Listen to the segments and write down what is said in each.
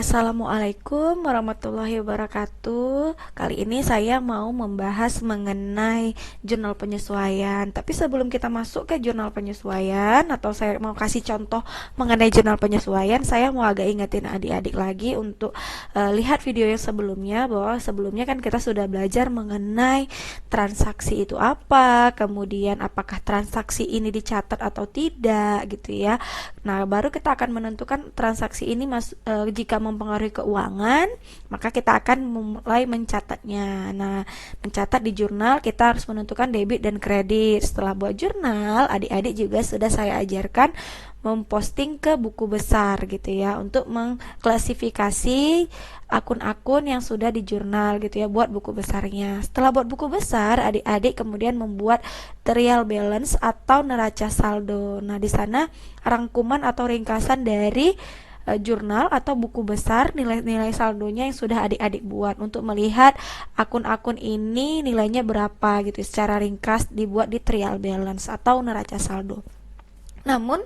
Assalamualaikum warahmatullahi wabarakatuh. Kali ini saya mau membahas mengenai jurnal penyesuaian. Tapi sebelum kita masuk ke jurnal penyesuaian, atau saya mau kasih contoh mengenai jurnal penyesuaian, saya mau agak ingetin adik-adik lagi untuk lihat video yang sebelumnya, bahwa sebelumnya kan kita sudah belajar mengenai transaksi itu apa, kemudian apakah transaksi ini dicatat atau tidak gitu ya. Nah, baru kita akan menentukan transaksi ini jika mempengaruhi keuangan, maka kita akan mulai mencatatnya. Nah, mencatat di jurnal kita harus menentukan debit dan kredit. Setelah buat jurnal, adik-adik juga sudah saya ajarkan memposting ke buku besar gitu ya, untuk mengklasifikasi akun-akun yang sudah di jurnal gitu ya, buat buku besarnya. Setelah buat buku besar, adik-adik kemudian membuat trial balance atau neraca saldo. Nah, di sana rangkuman atau ringkasan dari jurnal atau buku besar, nilai-nilai saldonya yang sudah adik-adik buat, untuk melihat akun-akun ini nilainya berapa gitu. Secara ringkas dibuat di trial balance atau neraca saldo. Namun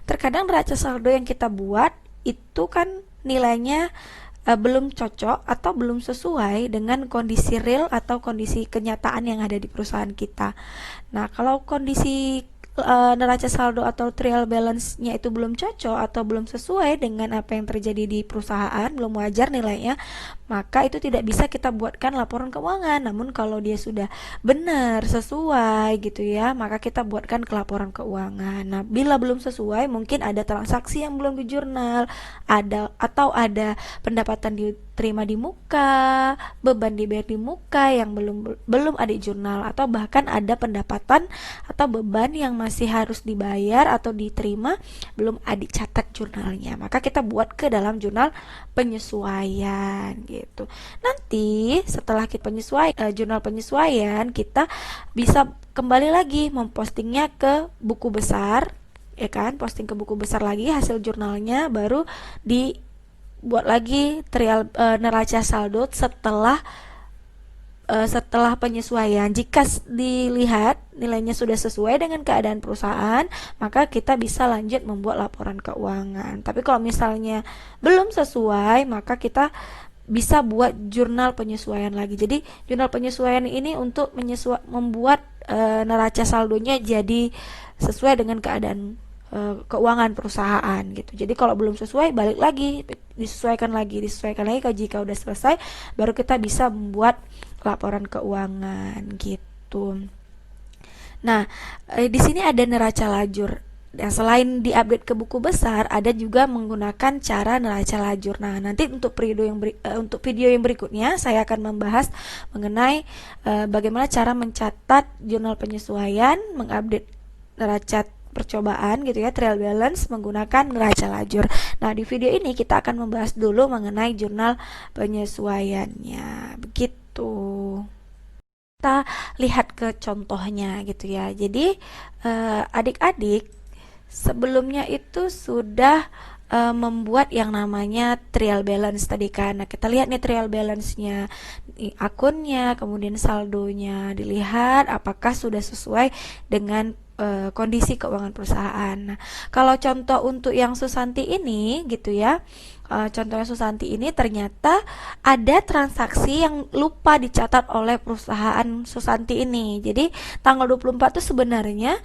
terkadang neraca saldo yang kita buat itu kan nilainya belum cocok atau belum sesuai dengan kondisi real atau kondisi kenyataan yang ada di perusahaan kita. Nah, kalau kondisi neraca saldo atau trial balance-nya itu belum cocok atau belum sesuai dengan apa yang terjadi di perusahaan, belum wajar nilainya, maka itu tidak bisa kita buatkan laporan keuangan. Namun kalau dia sudah benar, sesuai gitu ya, maka kita buatkan ke laporan keuangan. Nah, bila belum sesuai, mungkin ada transaksi yang belum di jurnal, atau ada pendapatan diterima di muka, beban dibayar di muka yang belum ada di jurnal, atau bahkan ada pendapatan atau beban yang masih harus dibayar atau diterima belum adik catat jurnalnya, maka kita buat ke dalam jurnal penyesuaian gitu. Nanti setelah kita jurnal penyesuaian, kita bisa kembali lagi mempostingnya ke buku besar, ya kan, posting ke buku besar lagi hasil jurnalnya, baru dibuat lagi trial neraca saldo setelah penyesuaian. Jika dilihat nilainya sudah sesuai dengan keadaan perusahaan, maka kita bisa lanjut membuat laporan keuangan. Tapi kalau misalnya belum sesuai, maka kita bisa buat jurnal penyesuaian lagi. Jadi jurnal penyesuaian ini untuk membuat neraca saldonya jadi sesuai dengan keadaan keuangan perusahaan gitu. Jadi kalau belum sesuai, balik lagi, disesuaikan lagi. Kalau jika udah selesai, baru kita bisa membuat laporan keuangan gitu. Nah, di sini ada neraca lajur. Nah, selain diupdate ke buku besar, ada juga menggunakan cara neraca lajur. Nah, nanti untuk video yang berikutnya saya akan membahas mengenai bagaimana cara mencatat jurnal penyesuaian, mengupdate neraca percobaan gitu ya, trial balance menggunakan neraca lajur. Nah, di video ini kita akan membahas dulu mengenai jurnal penyesuaiannya. Begitu. Kita lihat ke contohnya gitu ya. Jadi adik-adik sebelumnya itu sudah membuat yang namanya trial balance tadi kan. Nah, kita lihat nih trial balance-nya, akunnya, kemudian saldonya, dilihat apakah sudah sesuai dengan kondisi keuangan perusahaan. Nah, kalau contoh untuk yang Susanti ini gitu ya, contohnya Susanti ini ternyata ada transaksi yang lupa dicatat oleh perusahaan Susanti ini. Jadi tanggal 24 itu sebenarnya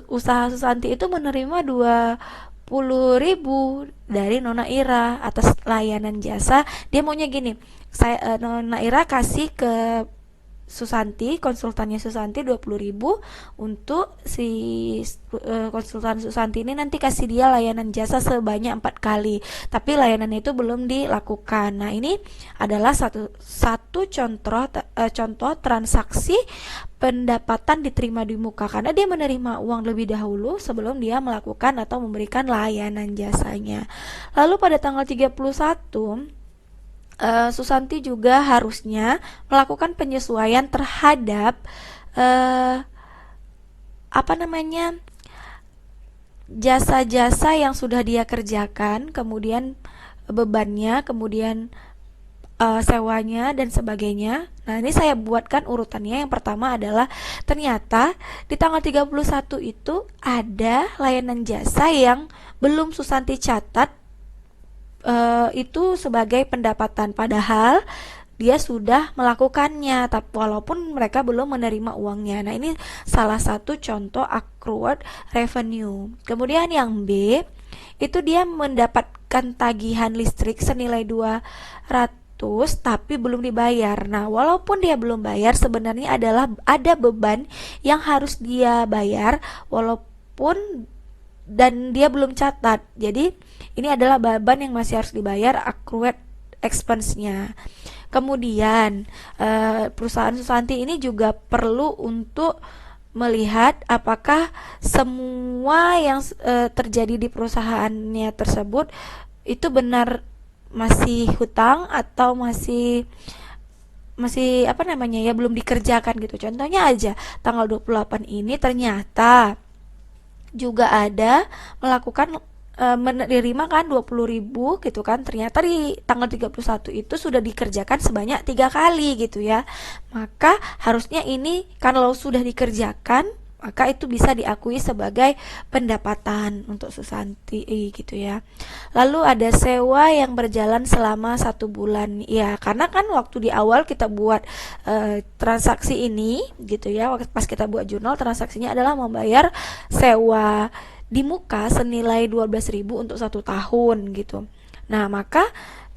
usaha Susanti itu menerima 20.000 dari Nona Ira atas layanan jasa. Dia maunya gini, Nona Ira kasih ke Susanti, konsultannya Susanti 20.000 untuk si konsultan Susanti ini nanti kasih dia layanan jasa sebanyak 4 kali, tapi layanan itu belum dilakukan. Nah, ini adalah satu contoh transaksi pendapatan diterima di muka, karena dia menerima uang lebih dahulu sebelum dia melakukan atau memberikan layanan jasanya. Lalu pada tanggal 31 Susanti juga harusnya melakukan penyesuaian terhadap jasa-jasa yang sudah dia kerjakan, kemudian bebannya, kemudian sewanya dan sebagainya. Nah, ini saya buatkan urutannya. Yang pertama adalah ternyata di tanggal 31 itu ada layanan jasa yang belum Susanti catat itu sebagai pendapatan, padahal dia sudah melakukannya, tapi walaupun mereka belum menerima uangnya. Nah, ini salah satu contoh accrued revenue. Kemudian yang B, itu dia mendapatkan tagihan listrik senilai 200 tapi belum dibayar. Nah, walaupun dia belum bayar, sebenarnya adalah ada beban yang harus dia bayar walaupun dan dia belum catat. Jadi, ini adalah beban yang masih harus dibayar, accrued expense-nya. Kemudian perusahaan Susanti ini juga perlu untuk melihat apakah semua yang terjadi di perusahaannya tersebut itu benar masih hutang atau masih masih apa namanya ya belum dikerjakan gitu. Contohnya aja tanggal 28 ini ternyata juga ada melakukan menerima kan 20.000 gitu kan, ternyata di tanggal 31 itu sudah dikerjakan sebanyak 3 kali gitu ya, maka harusnya ini kalau sudah dikerjakan maka itu bisa diakui sebagai pendapatan untuk Susanti gitu ya. Lalu ada sewa yang berjalan selama 1 bulan ya, karena kan waktu di awal kita buat transaksi ini gitu ya, pas kita buat jurnal transaksinya adalah membayar sewa di muka senilai 12.000 untuk 1 tahun gitu. Nah, maka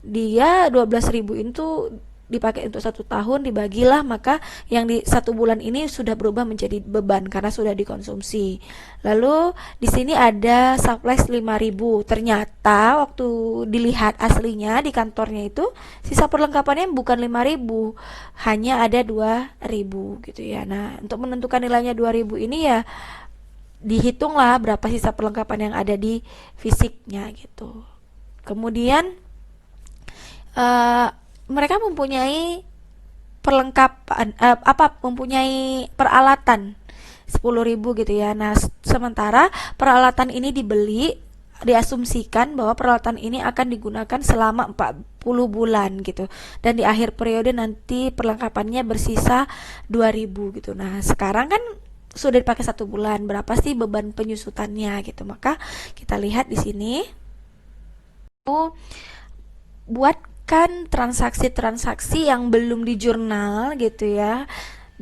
dia 12.000 itu dipakai untuk 1 tahun, dibagilah, maka yang di 1 bulan ini sudah berubah menjadi beban karena sudah dikonsumsi. Lalu di sini ada surplus 5.000. Ternyata waktu dilihat aslinya di kantornya itu sisa perlengkapannya bukan 5.000, hanya ada 2.000 gitu ya. Nah, untuk menentukan nilainya 2.000 ini ya dihitunglah berapa sisa perlengkapan yang ada di fisiknya gitu. Kemudian mereka mempunyai perlengkapan mempunyai peralatan 10.000 gitu ya. Nah, sementara peralatan ini dibeli, diasumsikan bahwa peralatan ini akan digunakan selama 40 bulan gitu. Dan di akhir periode nanti perlengkapannya bersisa 2.000 gitu. Nah, sekarang kan sudah dipakai 1 bulan, berapa sih beban penyusutannya gitu. Maka kita lihat di sini, buatkan transaksi-transaksi yang belum di jurnal gitu ya,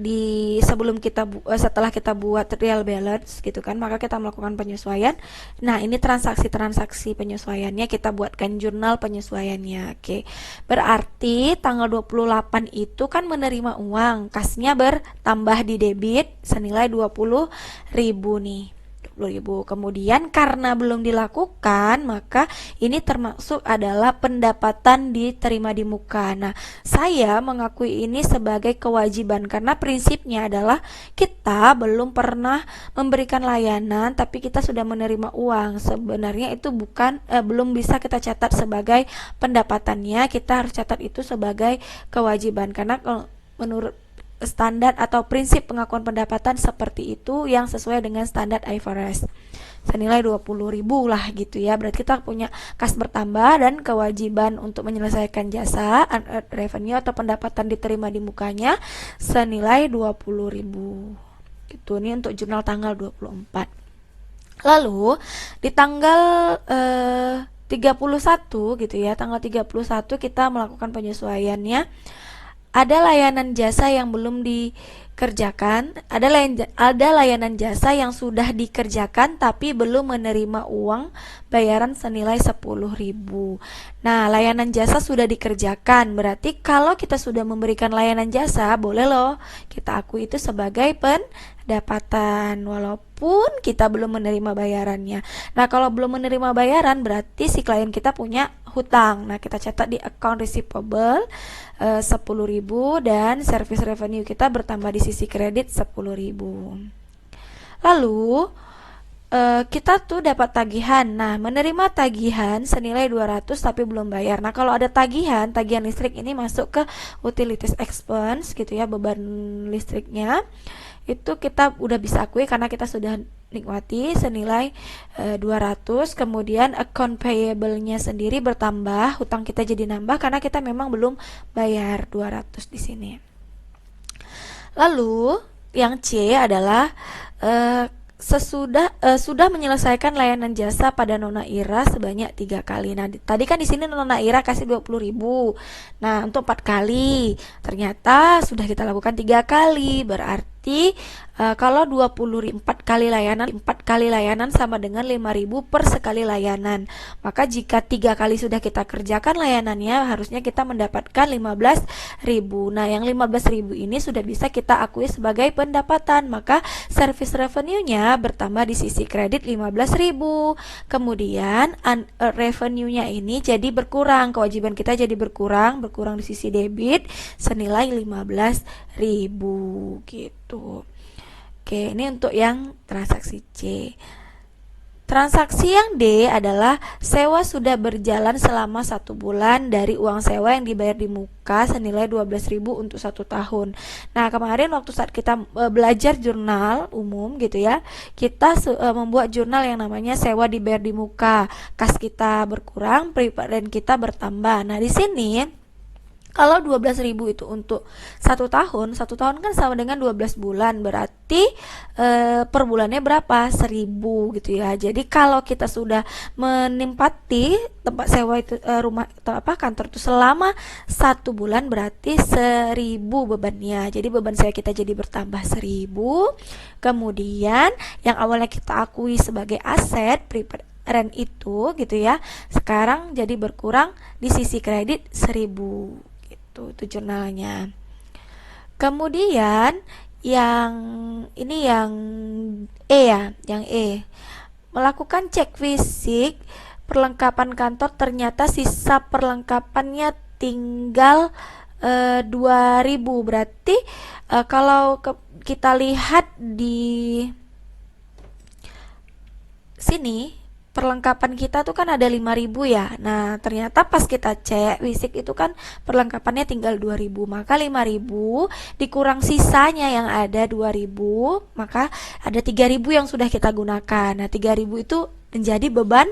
di setelah kita buat real balance gitu kan, maka kita melakukan penyesuaian. Nah, ini transaksi-transaksi penyesuaiannya kita buatkan jurnal penyesuaiannya. Oke. Berarti tanggal 28 itu kan menerima uang, kasnya bertambah di debit senilai 20.000 nih. 20.000. Kemudian karena belum dilakukan, maka ini termasuk adalah pendapatan diterima di muka. Nah, saya mengakui ini sebagai kewajiban karena prinsipnya adalah kita belum pernah memberikan layanan tapi kita sudah menerima uang. Sebenarnya itu belum bisa kita catat sebagai pendapatannya, kita harus catat itu sebagai kewajiban karena menurut standar atau prinsip pengakuan pendapatan seperti itu yang sesuai dengan standar IFRS senilai 20.000 lah gitu ya. Berarti kita punya kas bertambah dan kewajiban untuk menyelesaikan jasa revenue atau pendapatan diterima di mukanya senilai 20.000 gitu. Ini untuk jurnal tanggal 24. Lalu di tanggal 31 gitu ya, tanggal 31 kita melakukan penyesuaiannya. Ada layanan jasa yang belum dikerjakan, ada layanan jasa yang sudah dikerjakan tapi belum menerima uang bayaran senilai 10.000. Nah, layanan jasa sudah dikerjakan, berarti kalau kita sudah memberikan layanan jasa, boleh loh kita akui itu sebagai pendapatan walaupun kita belum menerima bayarannya. Nah, kalau belum menerima bayaran berarti si klien kita punya hutang. Nah, kita catat di account receivable 10.000 dan service revenue kita bertambah di sisi kredit 10.000. Lalu kita tuh dapat tagihan. Nah, menerima tagihan senilai 200 tapi belum bayar. Nah, kalau ada tagihan listrik ini masuk ke utilities expense gitu ya, beban listriknya. Itu kita udah bisa akui karena kita sudah nikmati senilai 200. Kemudian account payable-nya sendiri bertambah, hutang kita jadi nambah karena kita memang belum bayar 200 di sini. Lalu yang C adalah sudah menyelesaikan layanan jasa pada Nona Ira sebanyak 3 kali. Nah, tadi kan di sini Nona Ira kasih 20.000. Nah, untuk 4 kali. Ternyata sudah kita lakukan 3 kali. Berarti kalau 4 kali layanan, 4 kali layanan sama dengan 5.000 per sekali layanan. Maka jika 3 kali sudah kita kerjakan layanannya, harusnya kita mendapatkan 15.000. Nah, yang 15.000 ini sudah bisa kita akui sebagai pendapatan. Maka service revenue-nya bertambah di sisi kredit 15.000. Kemudian revenue-nya ini jadi berkurang, kewajiban kita jadi berkurang di sisi debit senilai 15.000 gitu. Oke, ini untuk yang transaksi C. Transaksi yang D adalah sewa sudah berjalan selama 1 bulan dari uang sewa yang dibayar di muka senilai 12.000 untuk 1 tahun. Nah, kemarin waktu saat kita belajar jurnal umum gitu ya, kita membuat jurnal yang namanya sewa dibayar di muka. Kas kita berkurang, prepaid kita bertambah. Nah, di sini kalau 12.000 itu untuk 1 tahun kan sama dengan 12 bulan, berarti per bulannya berapa? 1.000 gitu ya. Jadi kalau kita sudah menempati tempat sewa itu rumah kantor itu selama 1 bulan, berarti 1.000 bebannya. Jadi beban sewa kita jadi bertambah 1.000. Kemudian yang awalnya kita akui sebagai aset prepaid rent itu gitu ya, sekarang jadi berkurang di sisi kredit 1.000. Itu jurnalnya. Kemudian yang ini yang yang E. Melakukan cek fisik perlengkapan kantor, ternyata sisa perlengkapannya tinggal 2.000. Berarti kalau kita lihat di sini perlengkapan kita tuh kan ada 5.000 ya. Nah, ternyata pas kita cek fisik itu kan perlengkapannya tinggal 2.000. Maka 5.000 dikurang sisanya yang ada 2.000, maka ada 3.000 yang sudah kita gunakan. Nah, 3.000 itu menjadi beban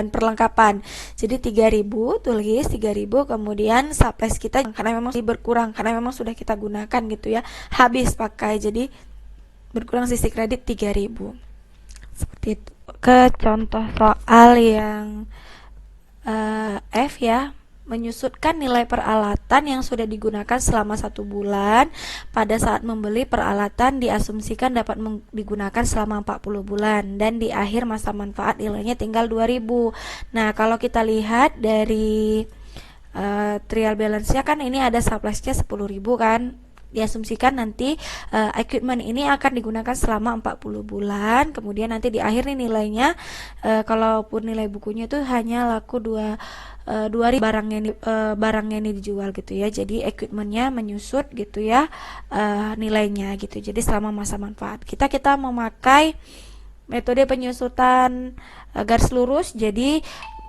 perlengkapan. Jadi 3.000, tulis 3.000, kemudian supplies kita karena memang berkurang, karena memang sudah kita gunakan gitu ya, habis pakai, jadi berkurang sisi kredit 3.000. Seperti itu. Ke contoh soal yang F ya, menyusutkan nilai peralatan yang sudah digunakan selama 1 bulan. Pada saat membeli peralatan diasumsikan dapat digunakan selama 40 bulan dan di akhir masa manfaat nilainya tinggal 2.000. Nah, kalau kita lihat dari trial balance-nya kan ini ada surplusnya 10.000 kan. Diasumsikan nanti equipment ini akan digunakan selama 40 bulan, kemudian nanti di akhir nih nilainya kalaupun nilai bukunya itu hanya laku 2.000 barangnya ini dijual gitu ya. Jadi equipmentnya menyusut gitu ya nilainya gitu. Jadi selama masa manfaat kita memakai metode penyusutan garis lurus. Jadi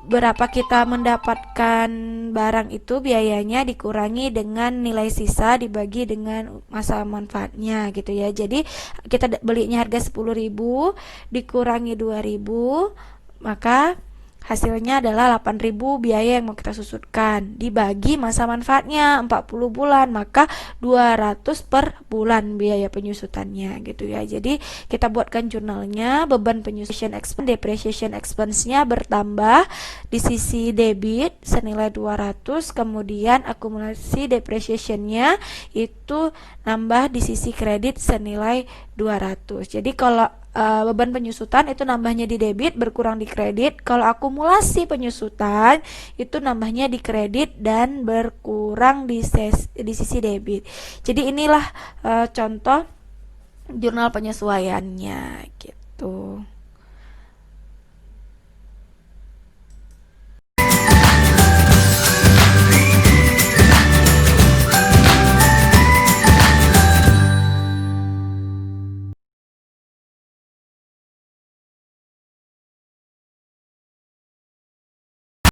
berapa kita mendapatkan barang itu biayanya dikurangi dengan nilai sisa dibagi dengan masa manfaatnya gitu ya. Jadi kita belinya harga 10.000 dikurangi 2.000, maka hasilnya adalah 8.000 biaya yang mau kita susutkan dibagi masa manfaatnya 40 bulan, maka 200 per bulan biaya penyusutannya gitu ya. Jadi kita buatkan jurnalnya, beban penyusutan depreciation expense-nya bertambah di sisi debit senilai 200, kemudian akumulasi depreciation-nya itu nambah di sisi kredit senilai 200. Jadi kalau beban penyusutan itu nambahnya di debit, berkurang di kredit. Kalau akumulasi penyusutan itu nambahnya di kredit dan berkurang di sisi debit. Jadi inilah contoh jurnal penyesuaiannya gitu.